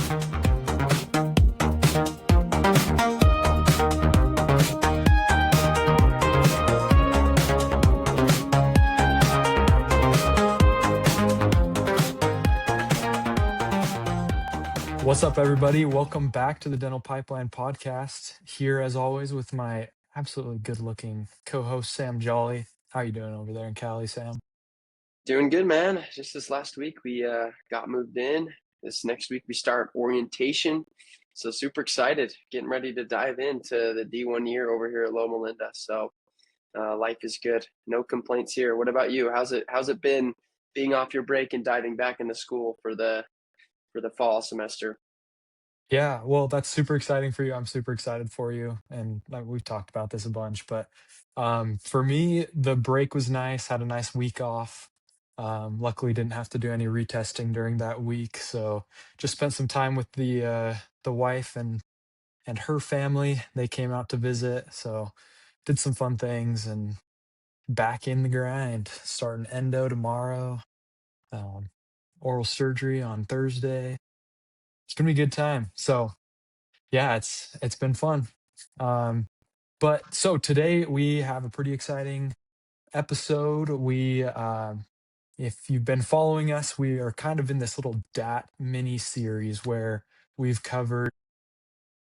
What's up, everybody? Welcome back to the Dental Pipeline podcast. Here, as always, with my absolutely good-looking co-host Sam Jolly. How you doing over there in Cali, Sam? Doing good, man. Just this last week, we got moved in. This next week, we start orientation. So super excited, getting ready to dive into the D1 year over here at Loma Linda. So life is good. No complaints here. What about you? How's it been being off your break and diving back into school for the fall semester? Yeah, well, that's super exciting for you. I'm super excited for you, and we've talked about this a bunch. But for me, the break was nice. Had a nice week off. Luckily, didn't have to do any retesting during that week, so just spent some time with the wife and her family. They came out to visit, so did some fun things and back in the grind. Starting endo tomorrow, um, oral surgery on Thursday. It's gonna be a good time. So yeah, it's been fun. Um, but so today we have a pretty exciting episode. If you've been following us, we are kind of in this little DAT mini series where we've covered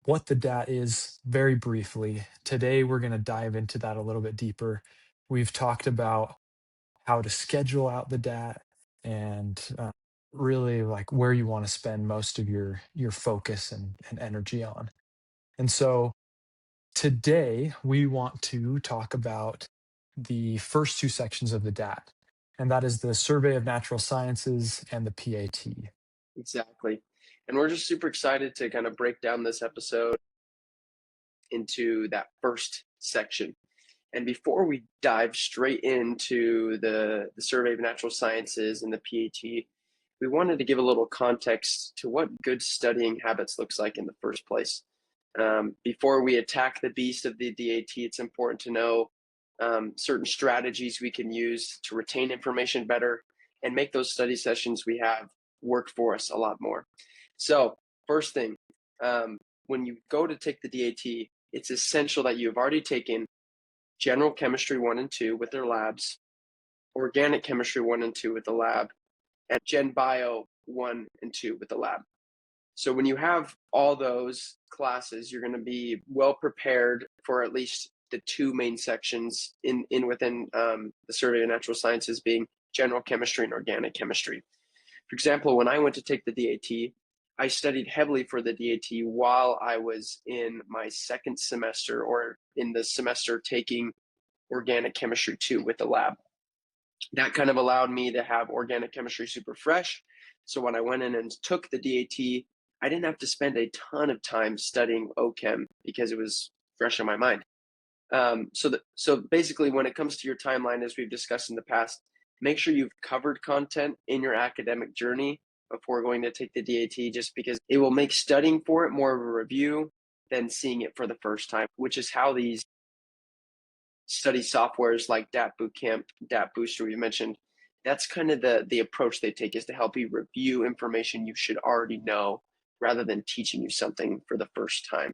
what the DAT is very briefly. Today we're going to dive into that a little bit deeper. We've talked about how to schedule out the DAT and really like where you want to spend most of your focus and energy on. And so today we want to talk about the first two sections of the DAT, and that is the Survey of Natural Sciences and the PAT. Exactly. And we're just super excited to kind of break down this episode into that first section. And before we dive straight into the Survey of Natural Sciences and the PAT, we wanted to give a little context to what good studying habits looks like in the first place. Before we attack the beast of the DAT, it's important to know certain strategies we can use to retain information better and make those study sessions we have work for us a lot more. So first thing, when you go to take the DAT, it's essential that you have already taken General Chemistry 1 and 2 with their labs, Organic Chemistry 1 and 2 with the lab, and Gen Bio 1 and 2 with the lab. So when you have all those classes, you're going to be well prepared for at least the two main sections within the Survey of Natural Sciences, being General Chemistry and Organic Chemistry. For example, when I went to take the DAT, I studied heavily for the DAT while I was in my second semester, or in the semester taking Organic Chemistry 2 with the lab. That kind of allowed me to have organic chemistry super fresh. So when I went in and took the DAT, I didn't have to spend a ton of time studying OChem because it was fresh on my mind. So basically, when it comes to your timeline, as we've discussed in the past, make sure you've covered content in your academic journey before going to take the DAT, just because it will make studying for it more of a review than seeing it for the first time, which is how these study softwares like DAT Bootcamp, DAT Booster we mentioned, that's kind of the approach they take, is to help you review information you should already know rather than teaching you something for the first time.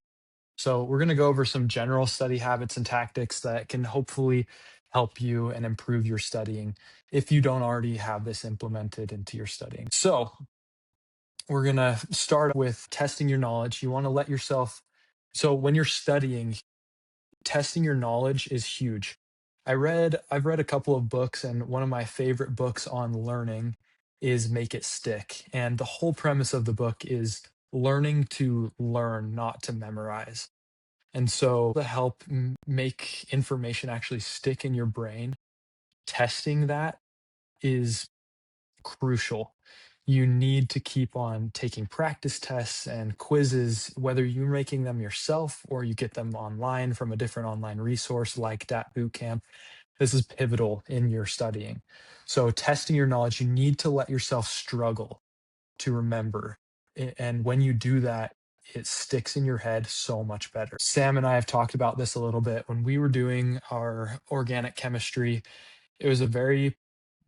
So we're going to go over some general study habits and tactics that can hopefully help you and improve your studying if you don't already have this implemented into your studying. So we're going to start with testing your knowledge. You want to let yourself, so when you're studying, testing your knowledge is huge. I've read a couple of books, and one of my favorite books on learning is Make It Stick. And the whole premise of the book is learning to learn, not to memorize. And so to help make information actually stick in your brain, testing that is crucial. You need to keep on taking practice tests and quizzes, whether you're making them yourself or you get them online from a different online resource like DAT Bootcamp. This is pivotal in your studying. So, testing your knowledge, you need to let yourself struggle to remember. And when you do that, it sticks in your head so much better. Sam and I have talked about this a little bit. When we were doing our organic chemistry, it was a very,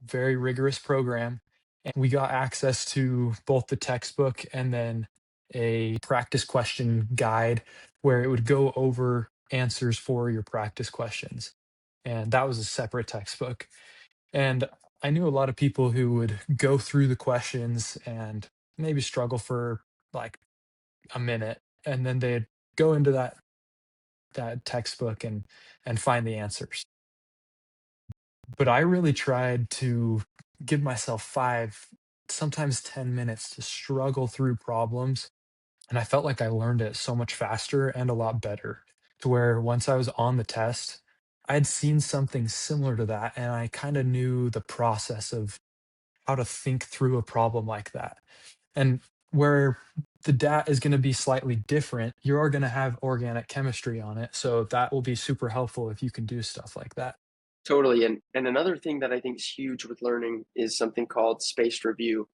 very rigorous program. And we got access to both the textbook and then a practice question guide where it would go over answers for your practice questions. And that was a separate textbook. And I knew a lot of people who would go through the questions and maybe struggle for like a minute, and then they'd go into that textbook and find the answers. But I really tried to give myself 5, sometimes 10 minutes to struggle through problems, and I felt like I learned it so much faster and a lot better, to where once I was on the test, I had seen something similar to that, and I kinda knew the process of how to think through a problem like that. And where the DAT is gonna be slightly different, you are gonna have organic chemistry on it, so that will be super helpful if you can do stuff like that. Totally. And another thing that I think is huge with learning is something called spaced review.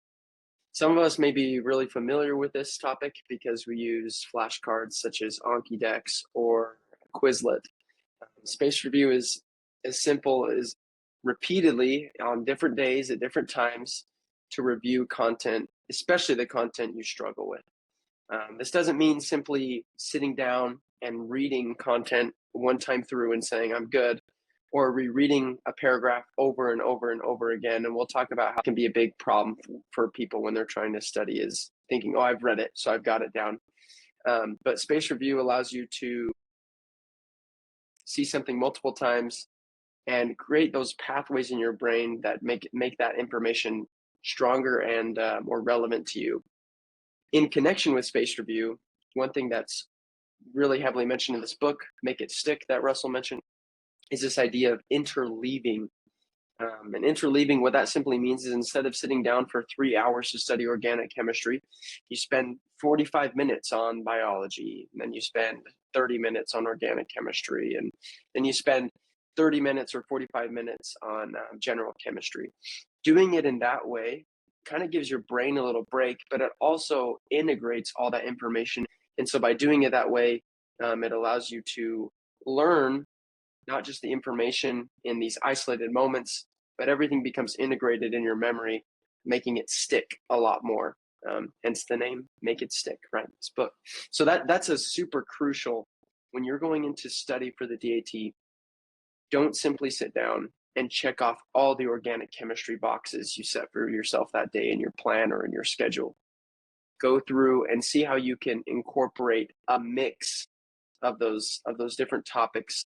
Some of us may be really familiar with this topic because we use flashcards such as Anki or Quizlet. Spaced review is as simple as repeatedly on different days at different times to review content, especially the content you struggle with. This doesn't mean simply sitting down and reading content one time through and saying, I'm good, or rereading a paragraph over and over and over again. And we'll talk about how it can be a big problem for people when they're trying to study is thinking, oh, I've read it, so I've got it down. But space review allows you to see something multiple times and create those pathways in your brain that make that information stronger and more relevant to you. In connection with space review, one thing that's really heavily mentioned in this book, Make It Stick, that Russell mentioned, is this idea of interleaving. And interleaving, what that simply means is instead of sitting down for 3 hours to study organic chemistry, you spend 45 minutes on biology, and then you spend 30 minutes on organic chemistry, and then you spend 30 minutes or 45 minutes on general chemistry. Doing it in that way kind of gives your brain a little break, but it also integrates all that information. And so by doing it that way, it allows you to learn not just the information in these isolated moments, but everything becomes integrated in your memory, making it stick a lot more. Hence the name, Make It Stick, right? This book. So that's a super crucial when you're going into study for the DAT. Don't simply sit down and check off all the organic chemistry boxes you set for yourself that day in your plan or in your schedule. Go through and see how you can incorporate a mix of those different topics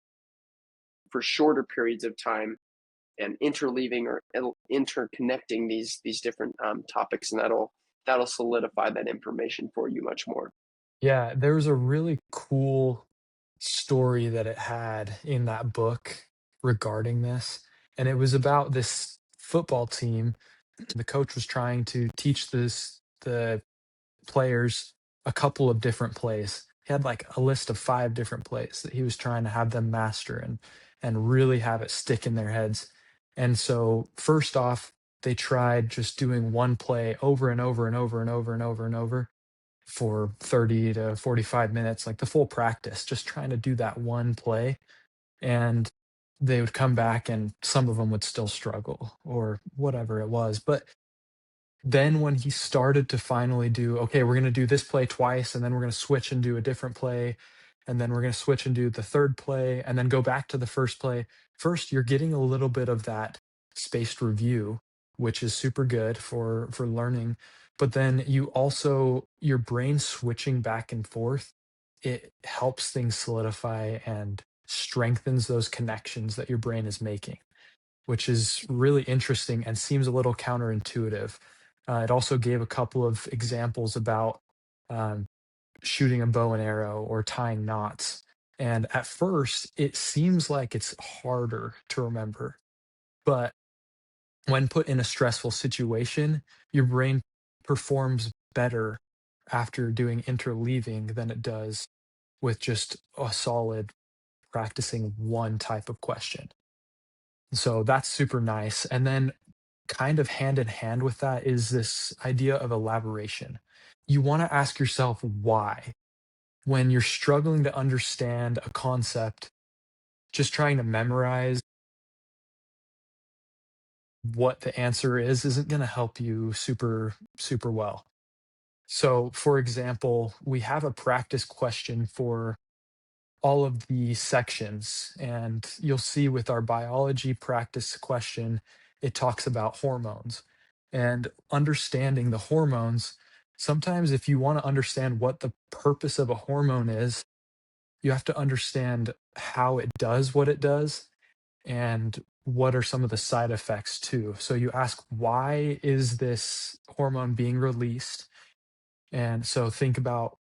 for shorter periods of time and interleaving or interconnecting these different topics, and that'll solidify that information for you much more. Yeah, there was a really cool story that it had in that book regarding this, and it was about this football team. The coach was trying to teach the players a couple of different plays. He had like a list of 5 different plays that he was trying to have them master and really have it stick in their heads. And so first off, they tried just doing one play over and over and over and over and over and over for 30 to 45 minutes, like the full practice, just trying to do that one play. And they would come back and some of them would still struggle or whatever it was. But then when he started to finally do, okay, we're going to do this play twice, and then we're going to switch and do a different play, and then we're going to switch and do the third play, and then go back to the first play. First, you're getting a little bit of that spaced review, which is super good for learning. But then you also your brain switching back and forth. It helps things solidify and strengthens those connections that your brain is making, which is really interesting and seems a little counterintuitive. It also gave a couple of examples about um, shooting a bow and arrow or tying knots. And at first, it seems like it's harder to remember. But when put in a stressful situation, your brain performs better after doing interleaving than it does with just a solid practicing one type of question. So that's super nice. And then kind of hand in hand with that is this idea of elaboration. You want to ask yourself why. When you're struggling to understand a concept, just trying to memorize what the answer is isn't going to help you super, super well. So, for example, we have a practice question for all of the sections. And you'll see with our biology practice question, it talks about hormones and understanding the hormones. Sometimes, if you want to understand what the purpose of a hormone is, you have to understand how it does what it does and what are some of the side effects too. So you ask, why is this hormone being released? And so think about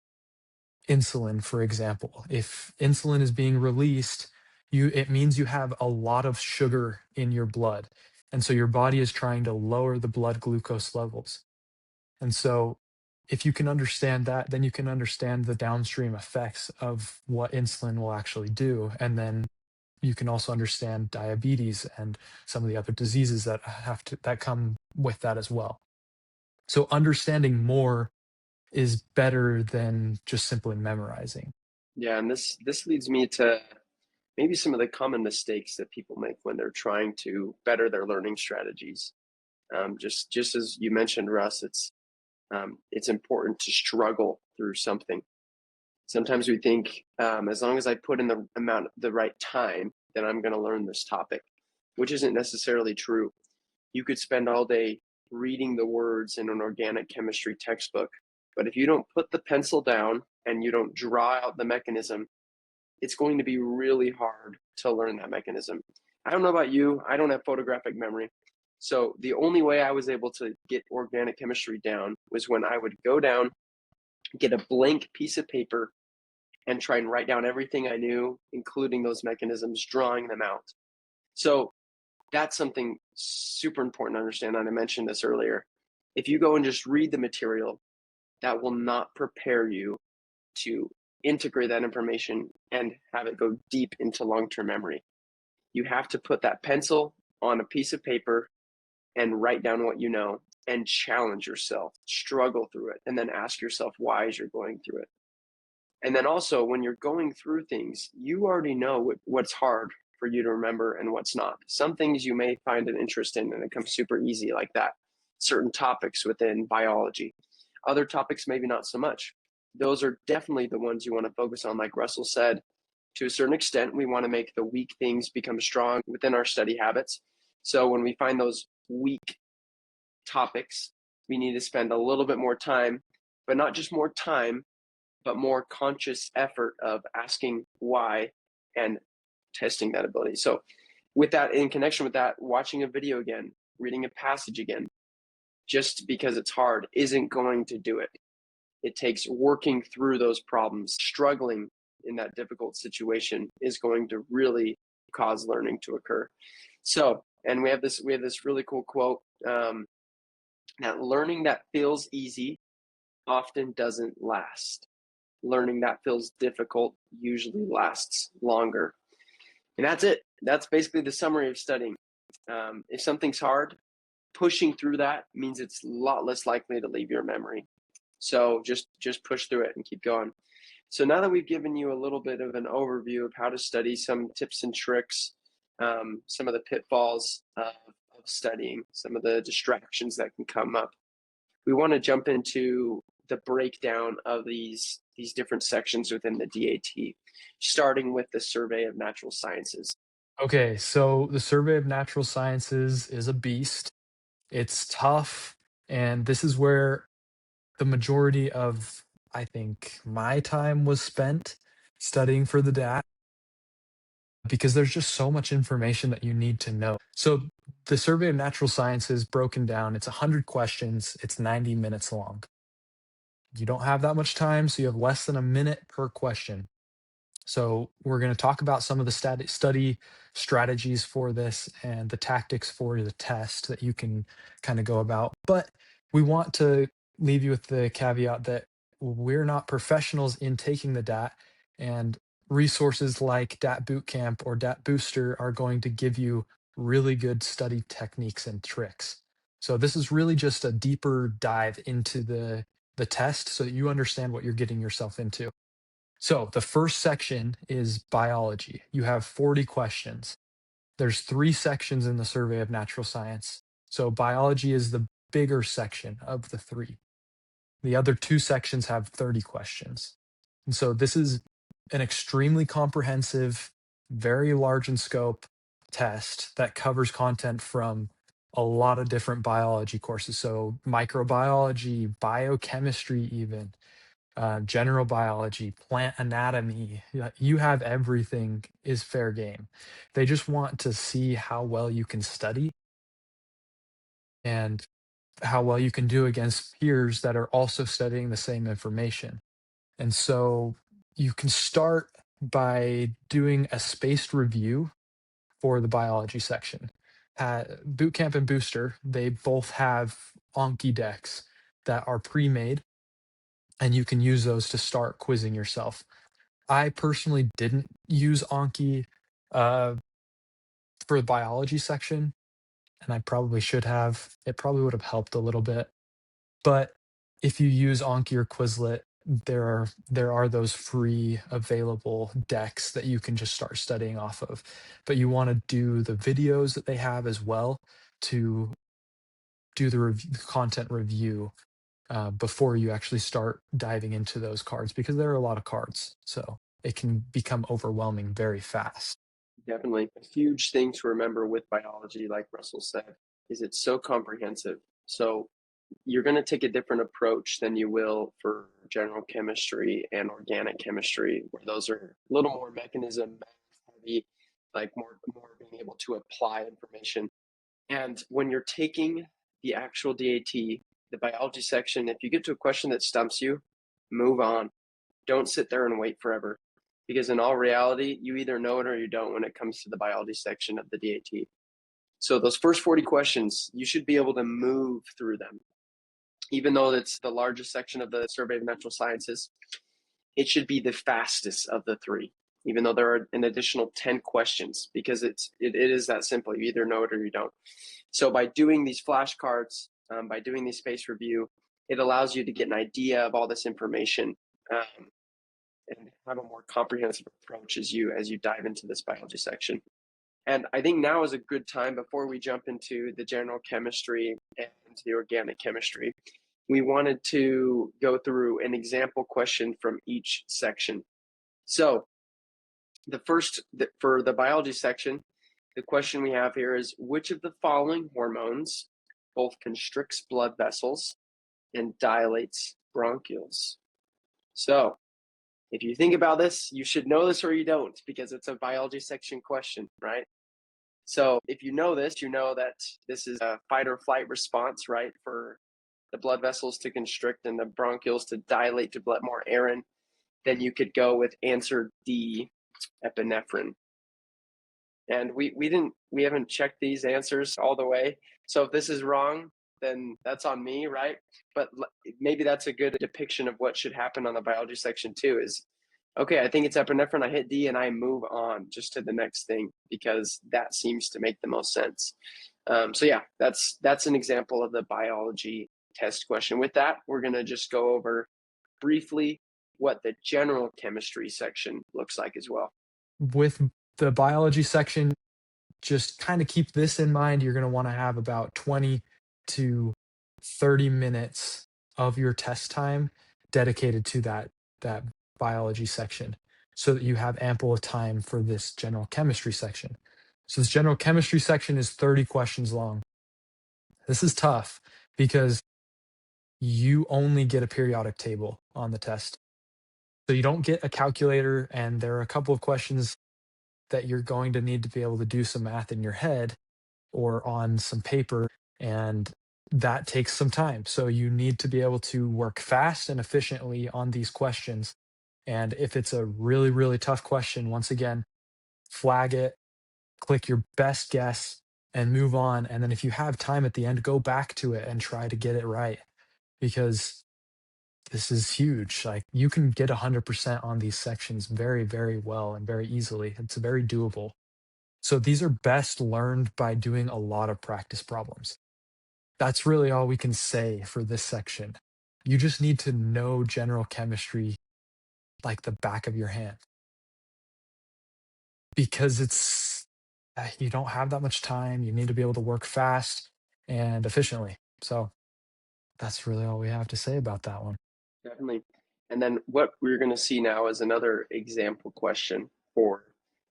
insulin, for example. If insulin is being released, it means you have a lot of sugar in your blood. And so your body is trying to lower the blood glucose levels. And so if you can understand that, then you can understand the downstream effects of what insulin will actually do. And then you can also understand diabetes and some of the other diseases that come with that as well. So understanding more is better than just simply memorizing. Yeah, and this leads me to maybe some of the common mistakes that people make when they're trying to better their learning strategies. Just as you mentioned, Russ, it's important to struggle through something. Sometimes we think as long as I put in the right time, then I'm going to learn this topic, which isn't necessarily true. You could spend all day reading the words in an organic chemistry textbook, but if you don't put the pencil down and you don't draw out the mechanism, it's going to be really hard to learn that mechanism. I don't know about you, I don't have photographic memory. So the only way I was able to get organic chemistry down was when I would go down, get a blank piece of paper, and try and write down everything I knew, including those mechanisms, drawing them out. So that's something super important to understand. And I mentioned this earlier. If you go and just read the material, that will not prepare you to integrate that information and have it go deep into long-term memory. You have to put that pencil on a piece of paper and write down what you know and challenge yourself, struggle through it, and then ask yourself why as you're going through it. And then also, when you're going through things, you already know what's hard for you to remember and what's not. Some things you may find an interest in and it comes super easy, like that. Certain topics within biology. Other topics, maybe not so much. Those are definitely the ones you want to focus on. Like Russell said, to a certain extent, we want to make the weak things become strong within our study habits. So when we find those weak topics, we need to spend a little bit more time, but not just more time, but more conscious effort of asking why and testing that ability. So with that, in connection with that, watching a video again, reading a passage again, just because it's hard isn't going to do it. It takes working through those problems. Struggling in that difficult situation is going to really cause learning to occur. So, and we have this really cool quote that learning that feels easy often doesn't last. Learning that feels difficult usually lasts longer. And that's it. That's basically the summary of studying. If something's hard, pushing through that means it's a lot less likely to leave your memory. So just push through it and keep going. So now that we've given you a little bit of an overview of how to study, some tips and tricks, some of the pitfalls of studying, some of the distractions that can come up, we want to jump into the breakdown of these different sections within the DAT, starting with the Survey of Natural Sciences. Okay, so the Survey of Natural Sciences is a beast. It's tough, and this is where the majority of, I think, my time was spent studying for the DAT because there's just so much information that you need to know. So the Survey of Natural Sciences broken down, it's 100 questions, it's 90 minutes long. You don't have that much time, so you have less than a minute per question. So we're going to talk about some of the study strategies for this and the tactics for the test that you can kind of go about. But we want to leave you with the caveat that we're not professionals in taking the DAT, and resources like DAT Bootcamp or DAT Booster are going to give you really good study techniques and tricks. So this is really just a deeper dive into the test so that you understand what you're getting yourself into. So the first section is biology. You have 40 questions. There's 3 sections in the Survey of Natural Science. So biology is the bigger section of the 3. The other two sections have 30 questions. And so this is an extremely comprehensive, very large in scope test that covers content from a lot of different biology courses. So microbiology, biochemistry, even general biology, plant anatomy. You have everything is fair game. They just want to see how well you can study and how well you can do against peers that are also studying the same information. And so you can start by doing a spaced review for the biology section. Bootcamp and Booster, they both have Anki decks that are pre-made, and you can use those to start quizzing yourself. I personally didn't use Anki uh, for the biology section, and I probably should have. It probably would have helped a little bit. But if you use Anki or Quizlet, there are those free available decks that you can just start studying off of. But you want to do the videos that they have as well to do the content review before you actually start diving into those cards, because there are a lot of cards. So it can become overwhelming very fast. Definitely. A huge thing to remember with biology, like Russell said, is it's so comprehensive. So you're going to take a different approach than you will for general chemistry and organic chemistry, where those are a little more mechanism heavy, like more being able to apply information. And when you're taking the actual DAT, the biology section, if you get to a question that stumps you, move on. Don't sit there and wait forever. Because in all reality, you either know it or you don't when it comes to the biology section of the DAT. So those first 40 questions, you should be able to move through them. Even though it's the largest section of the Survey of Natural Sciences, it should be the fastest of the three, even though there are an additional 10 questions, because it is that simple. You either know it or you don't. So by doing these flashcards, by doing these space review, it allows you to get an idea of all this information, and have a more comprehensive approach as you dive into this biology section. And I think now is a good time, before we jump into the general chemistry and the organic chemistry, we wanted to go through an example question from each section. So the first, for the biology section, the question we have here is, which of the following hormones both constricts blood vessels and dilates bronchioles? So if you think about this, you should know this or you don't, because it's a biology section question, right? So if you know this, you know that this is a fight or flight response, right? For the blood vessels to constrict and the bronchioles to dilate to let more air in. Then you could go with answer D, epinephrine. And we haven't checked these answers all the way. So if this is wrong, then that's on me, right? But maybe that's a good depiction of what should happen on the biology section too, is okay, I think it's epinephrine, I hit D and I move on just to the next thing, because that seems to make the most sense. So yeah, that's an example of the biology test question. With that, we're going to just go over briefly what the general chemistry section looks like as well. With the biology section, just kind of keep this in mind. You're going to want to have about 20 to 30 minutes of your test time dedicated to that biology section, so that you have ample time for this general chemistry section. So this general chemistry section is 30 questions long. This is tough because you only get a periodic table on the test. So you don't get a calculator, and there are a couple of questions that you're going to need to be able to do some math in your head or on some paper, and that takes some time. So you need to be able to work fast and efficiently on these questions. And if it's a really, really tough question, once again, flag it, click your best guess, and move on. And then if you have time at the end, go back to it and try to get it right, because this is huge. Like, you can get 100% on these sections very, very well and very easily. It's very doable. So these are best learned by doing a lot of practice problems. That's really all we can say for this section. You just need to know general chemistry like the back of your hand, because you don't have that much time. You need to be able to work fast and efficiently. So That's really all we have to say about that one. Definitely. And then what we're going to see now is another example question for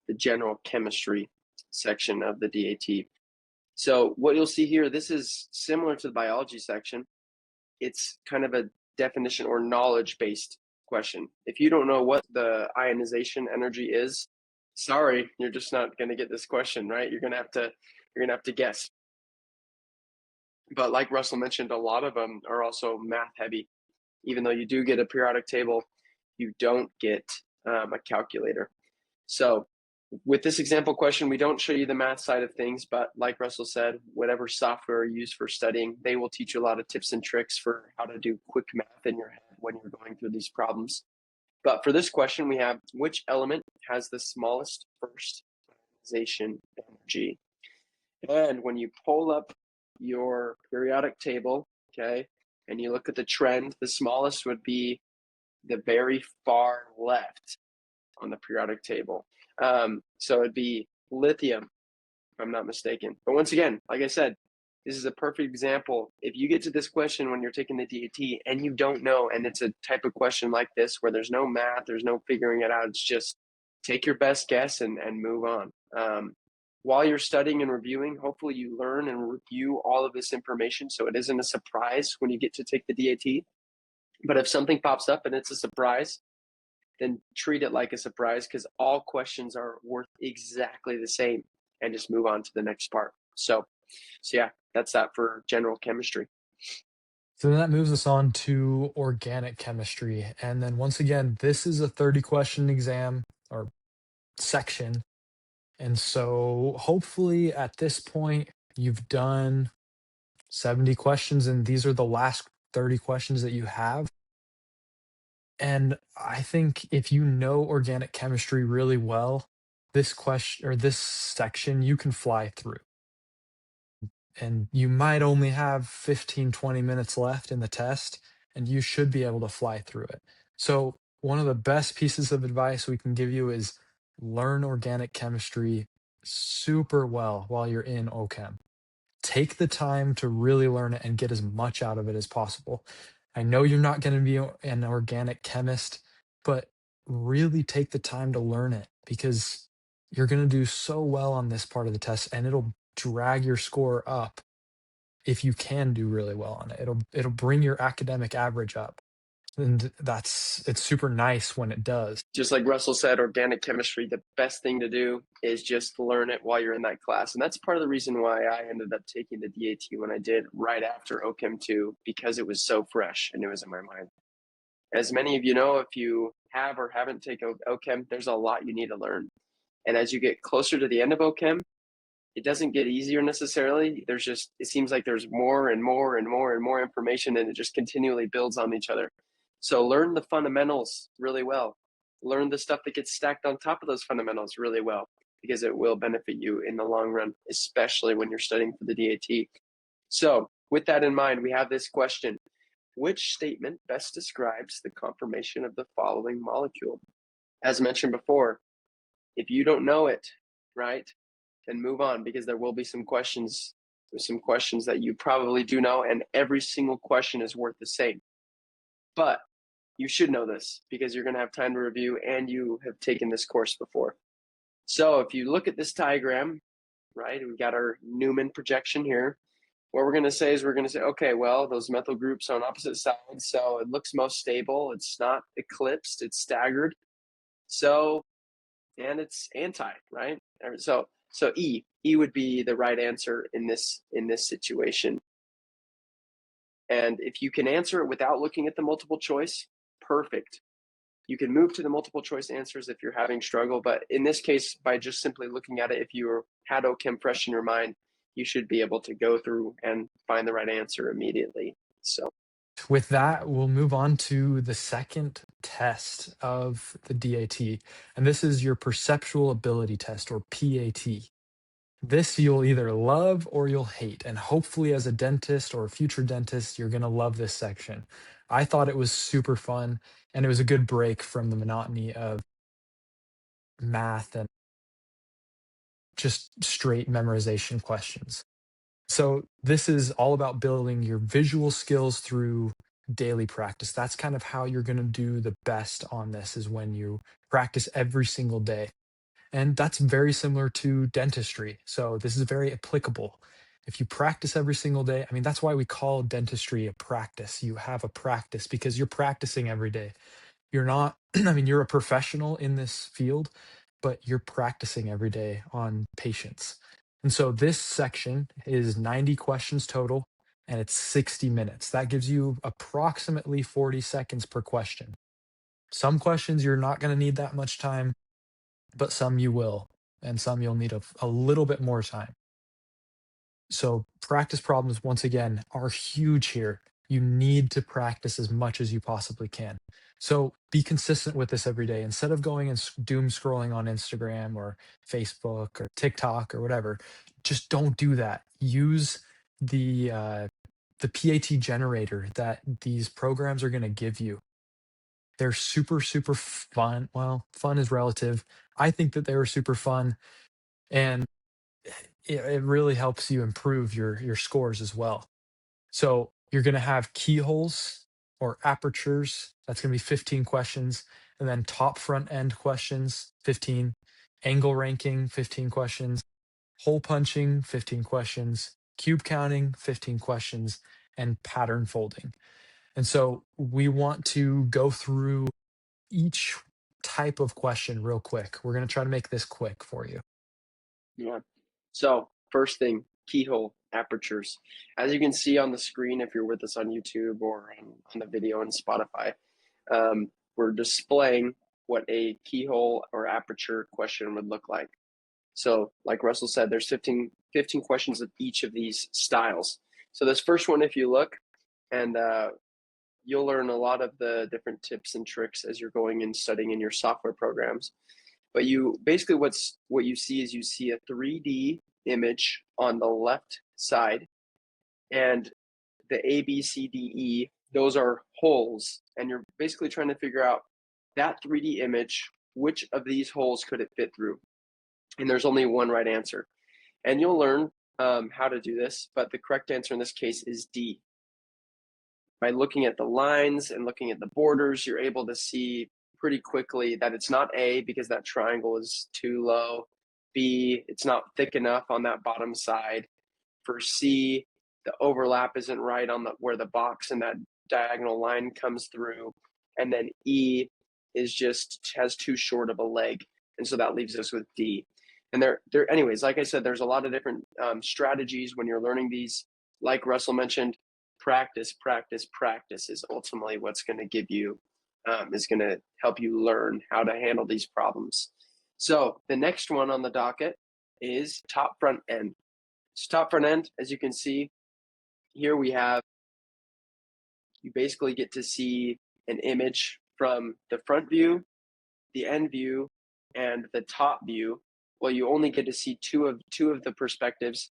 the general chemistry section of the DAT. So what you'll see here, this is similar to the biology section. It's kind of a definition or knowledge based question. If you don't know what the ionization energy is, sorry, you're just not going to get this question, right? You're going to have to guess. But like Russell mentioned, a lot of them are also math heavy. Even though you do get a periodic table, you don't get a calculator. So with this example question, we don't show you the math side of things, but like Russell said, whatever software you use for studying, they will teach you a lot of tips and tricks for how to do quick math in your head when you're going through these problems. But for this question, we have which element has the smallest first ionization energy? And when you pull up your periodic table, okay, and you look at the trend, the smallest would be the very far left on the periodic table. So it'd be lithium, if I'm not mistaken. But once again, like I said, this is a perfect example. If you get to this question when you're taking the DAT and you don't know, and it's a type of question like this where there's no math, there's no figuring it out, it's just take your best guess and move on. While you're studying and reviewing, hopefully you learn and review all of this information so it isn't a surprise when you get to take the DAT. But if something pops up and it's a surprise, then treat it like a surprise because all questions are worth exactly the same and just move on to the next part. So yeah, that's that for general chemistry. So then that moves us on to organic chemistry. And then once again, this is a 30 question exam or section. And so hopefully at this point, you've done 70 questions, and these are the last 30 questions that you have. And I think if you know organic chemistry really well, this question or this section you can fly through. And you might only have 15, 20 minutes left in the test, and you should be able to fly through it. So, one of the best pieces of advice we can give you is learn organic chemistry super well while you're in OChem. Take the time to really learn it and get as much out of it as possible. I know you're not going to be an organic chemist, but really take the time to learn it because you're going to do so well on this part of the test and it'll drag your score up if you can do really well on it. It'll bring your academic average up. And it's super nice when it does. Just like Russell said, organic chemistry, the best thing to do is just learn it while you're in that class. And that's part of the reason why I ended up taking the DAT when I did right after OChem 2, because it was so fresh and it was in my mind. As many of you know, if you have or haven't taken OChem, there's a lot you need to learn. And as you get closer to the end of OChem, it doesn't get easier necessarily. It seems like there's more and more and more and more information, and it just continually builds on each other. So learn the fundamentals really well. Learn the stuff that gets stacked on top of those fundamentals really well, because it will benefit you in the long run, especially when you're studying for the DAT. So with that in mind, we have this question. Which statement best describes the conformation of the following molecule? As mentioned before, if you don't know it, right, then move on, because there will be some questions. There's some questions that you probably do know, and every single question is worth the same. But you should know this because you're going to have time to review and you have taken this course before. So if you look at this diagram, right, we've got our Newman projection here. What we're going to say is okay, well, those methyl groups are on opposite sides, so it looks most stable. It's not eclipsed, it's staggered. So, and it's anti, right? So E would be the right answer in this situation. And if you can answer it without looking at the multiple choice, perfect. You can move to the multiple choice answers if you're having struggle, but in this case, by just simply looking at it, if you had OChem fresh in your mind, you should be able to go through and find the right answer immediately. So With that, we'll move on to the second test of the DAT, and this is your perceptual ability test, or PAT. This you'll either love or you'll hate, and hopefully as a dentist or a future dentist, you're going to love this section. I thought it was super fun, and it was a good break from the monotony of math and just straight memorization questions. So this is all about building your visual skills through daily practice. That's kind of how you're going to do the best on this, is when you practice every single day. And that's very similar to dentistry. So this is very applicable. If you practice every single day, I mean, that's why we call dentistry a practice. You have a practice because you're practicing every day. You're not, I mean, you're a professional in this field, but you're practicing every day on patients. And so this section is 90 questions total, and it's 60 minutes. That gives you approximately 40 seconds per question. Some questions you're not going to need that much time, but some you will, and some you'll need a little bit more time. So practice problems, once again, are huge here. You need to practice as much as you possibly can. So be consistent with this every day. Instead of going and doom scrolling on Instagram or Facebook or TikTok or whatever, just don't do that. Use the PAT generator that these programs are going to give you. They're super, super fun. Well, fun is relative. I think that they were super fun, and it really helps you improve your scores as well. So you're going to have keyholes or apertures. That's going to be 15 questions. And then top front end questions, 15. Angle ranking, 15 questions. Hole punching, 15 questions. Cube counting, 15 questions. And pattern folding. And so we want to go through each type of question real quick. We're going to try to make this quick for you. Yeah. So first thing, keyhole apertures. As you can see on the screen, if you're with us on YouTube or on the video on Spotify, we're displaying what a keyhole or aperture question would look like. So like Russell said, there's 15 questions of each of these styles. So this first one, if you look, and you'll learn a lot of the different tips and tricks as you're going and studying in your software programs. But you basically what you see is you see a 3D image on the left side, and the A, B, C, D, E, those are holes, and you're basically trying to figure out that 3D image, which of these holes could it fit through? And there's only one right answer. And you'll learn how to do this, but the correct answer in this case is D. By looking at the lines and looking at the borders, you're able to see pretty quickly that it's not A because that triangle is too low. B, it's not thick enough on that bottom side. For C, the overlap isn't right on where the box and that diagonal line comes through. And then E is just has too short of a leg. And so that leaves us with D. And anyways, like I said, there's a lot of different strategies when you're learning these. Like Russell mentioned, practice, practice, practice is ultimately what's going to give you, is going to help you learn how to handle these problems. So the next one on the docket is top front end. So top front end, as you can see, here we have, you basically get to see an image from the front view, the end view, and the top view. Well, you only get to see two of the perspectives,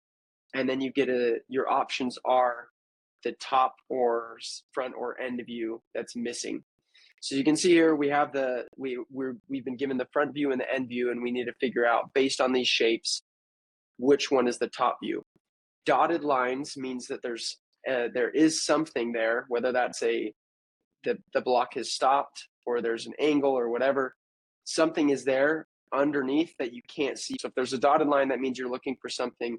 and then you get your options are the top or front or end view that's missing. So you can see here we have we've been given the front view and the end view, and we need to figure out, based on these shapes, which one is the top view. Dotted lines means that there is something there, whether that's the block has stopped or there's an angle or whatever. Something is there underneath that you can't see. So if there's a dotted line, that means you're looking for something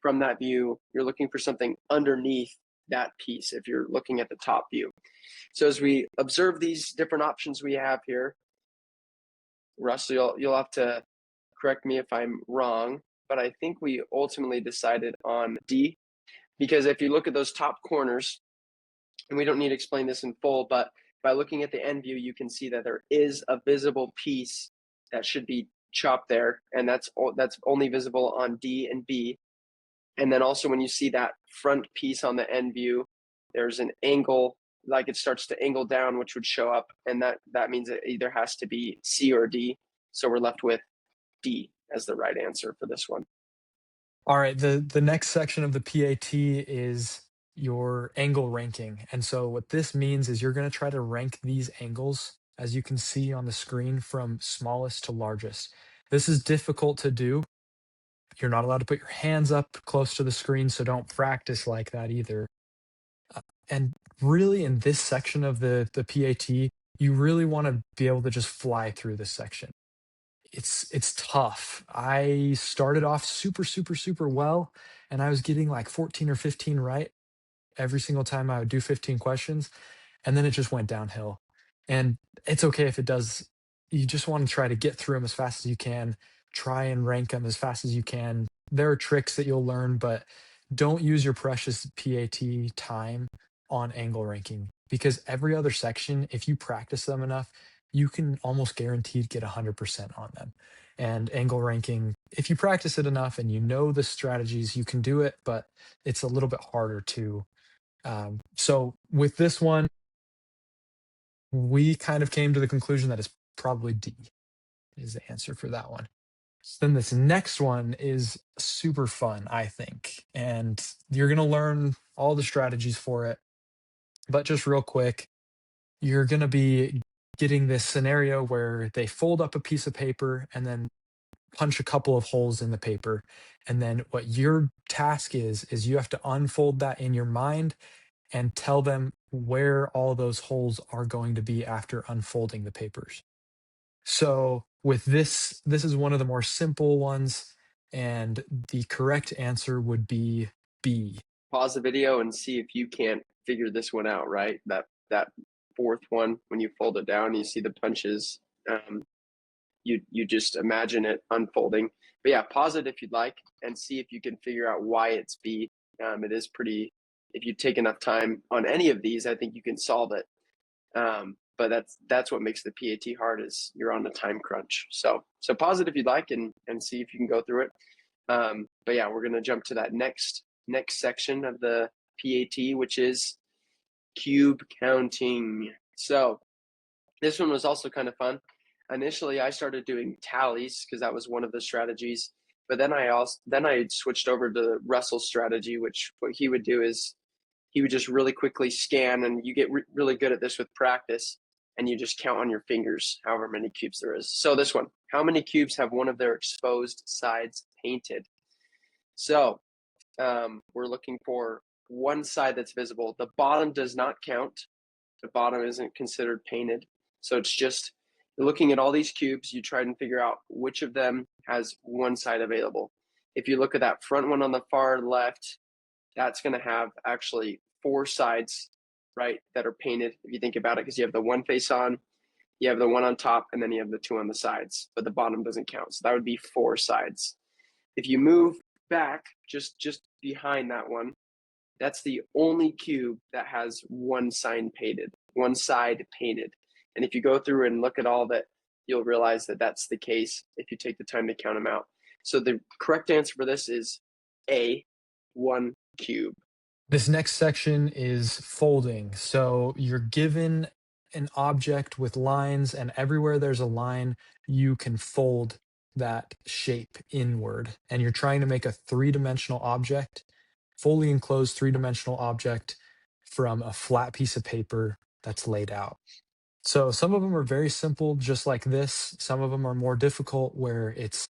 from that view. You're looking for something underneath that piece if you're looking at the top view. So as we observe these different options we have here, Russell, you'll have to correct me if I'm wrong, but I think we ultimately decided on D, because if you look at those top corners, and we don't need to explain this in full, but by looking at the end view, you can see that there is a visible piece that should be chopped there, and that's only visible on D and B. And then also when you see that front piece on the end view, there's an angle, like it starts to angle down, which would show up, and that means it either has to be C or D. So we're left with D as the right answer for this one. All right, the next section of the PAT is your angle ranking. And so what this means is you're going to try to rank these angles, as you can see on the screen, from smallest to largest. This is difficult to do You're not allowed to put your hands up close to the screen, so don't practice like that either. And really, in this section of the PAT, you really want to be able to just fly through this section. It's tough. I started off super well, and I was getting like 14 or 15 right every single time I would do 15 questions, and then it just went downhill. And it's okay if it does. You just want to try to get through them as fast as you can, try and rank them as fast as you can. There are tricks that you'll learn, but don't use your precious PAT time on angle ranking, because every other section, if you practice them enough, you can almost guaranteed get 100% on them. And angle ranking, if you practice it enough and you know the strategies, you can do it, but it's a little bit harder to. So with this one, we kind of came to the conclusion that it's probably D is the answer for that one. Then this next one is super fun, I think, and you're going to learn all the strategies for it. But just real quick, you're going to be getting this scenario where they fold up a piece of paper and then punch a couple of holes in the paper. And then what your task is you have to unfold that in your mind and tell them where all those holes are going to be after unfolding the papers. So with this is one of the more simple ones, and the correct answer would be B. Pause the video and see if you can't figure this one out, right? That fourth one, when you fold it down, you see the punches. You just imagine it unfolding. But yeah, pause it if you'd like and see if you can figure out why it's B. It is pretty. If you take enough time on any of these, I think you can solve it. But that's what makes the PAT hard, is you're on the time crunch. So pause it if you'd like and see if you can go through it. But yeah, we're gonna jump to that next section of the PAT, which is cube counting. So this one was also kind of fun. Initially, I started doing tallies because that was one of the strategies. But then I switched over to Russell's strategy, which what he would do is he would just really quickly scan, and you get really good at this with practice, and you just count on your fingers however many cubes there is. So this one, how many cubes have one of their exposed sides painted? So we're looking for one side that's visible. The bottom does not count. The bottom isn't considered painted. So it's just looking at all these cubes, you try and figure out which of them has one side available. If you look at that front one on the far left, that's going to have actually 4 sides, right, that are painted, if you think about it, because you have the one face on, you have the one on top, and then you have the 2 on the sides, but the bottom doesn't count. So that would be 4 sides. If you move back just behind that one, that's the only cube that has one side painted. And if you go through and look at all that, you'll realize that that's the case if you take the time to count them out. So the correct answer for this is A, 1 cube. This next section is folding. So you're given an object with lines, and everywhere there's a line, you can fold that shape inward. And you're trying to make a three-dimensional object, fully enclosed three-dimensional object from a flat piece of paper that's laid out. So some of them are very simple, just like this. Some of them are more difficult, where it's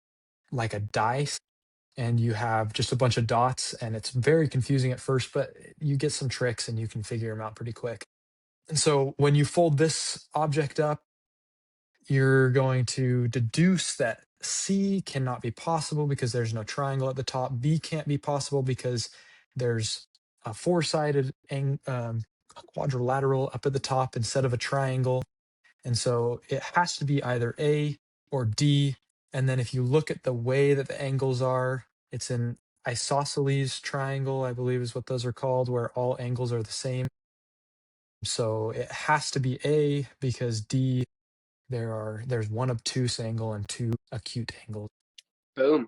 like a dice and you have just a bunch of dots, and it's very confusing at first, but you get some tricks and you can figure them out pretty quick. And so when you fold this object up, you're going to deduce that C cannot be possible because there's no triangle at the top. B can't be possible because there's a four-sided quadrilateral up at the top instead of a triangle. And so it has to be either A or D. And then if you look at the way that the angles are, it's an isosceles triangle, I believe is what those are called, where all angles are the same. So it has to be A, because D, there's one obtuse angle and 2 acute angles. Boom.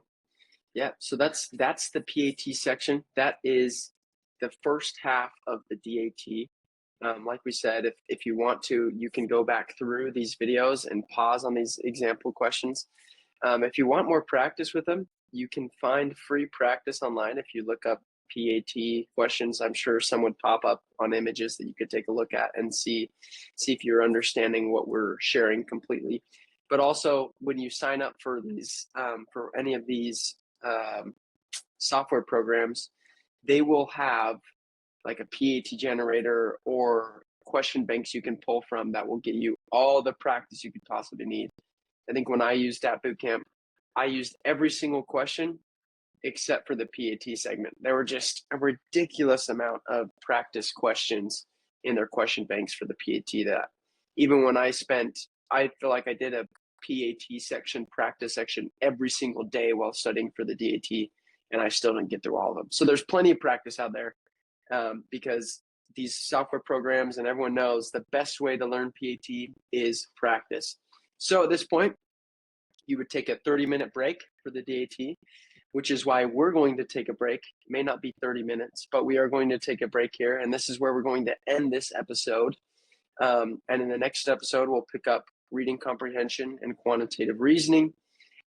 Yeah, so that's the PAT section. That is the first half of the DAT. Like we said, if you want to, you can go back through these videos and pause on these example questions. If you want more practice with them, you can find free practice online. If you look up PAT questions, I'm sure some would pop up on images that you could take a look at and see if you're understanding what we're sharing completely. But also, when you sign up for these, for any of these software programs, they will have like a PAT generator or question banks you can pull from that will get you all the practice you could possibly need. I think when I used DAT Bootcamp, I used every single question except for the PAT segment. There were just a ridiculous amount of practice questions in their question banks for the PAT that even when I feel like I did a PAT section, practice section every single day while studying for the DAT, and I still didn't get through all of them. So there's plenty of practice out there because these software programs and everyone knows the best way to learn PAT is practice. So at this point, you would take a 30-minute break for the DAT, which is why we're going to take a break. It may not be 30 minutes, but we are going to take a break here. And this is where we're going to end this episode. And in the next episode, we'll pick up reading comprehension and quantitative reasoning.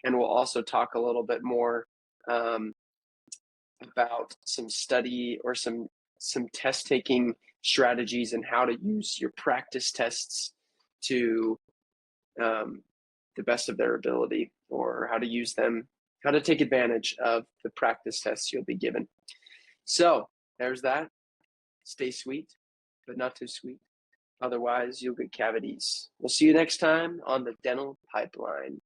And we'll also talk a little bit more about some study or some test taking strategies and how to use your practice tests to the best of their ability, or how to use them, how to take advantage of the practice tests you'll be given. So there's that. Stay sweet, but not too sweet. Otherwise, you'll get cavities. We'll see you next time on the Dental Pipeline.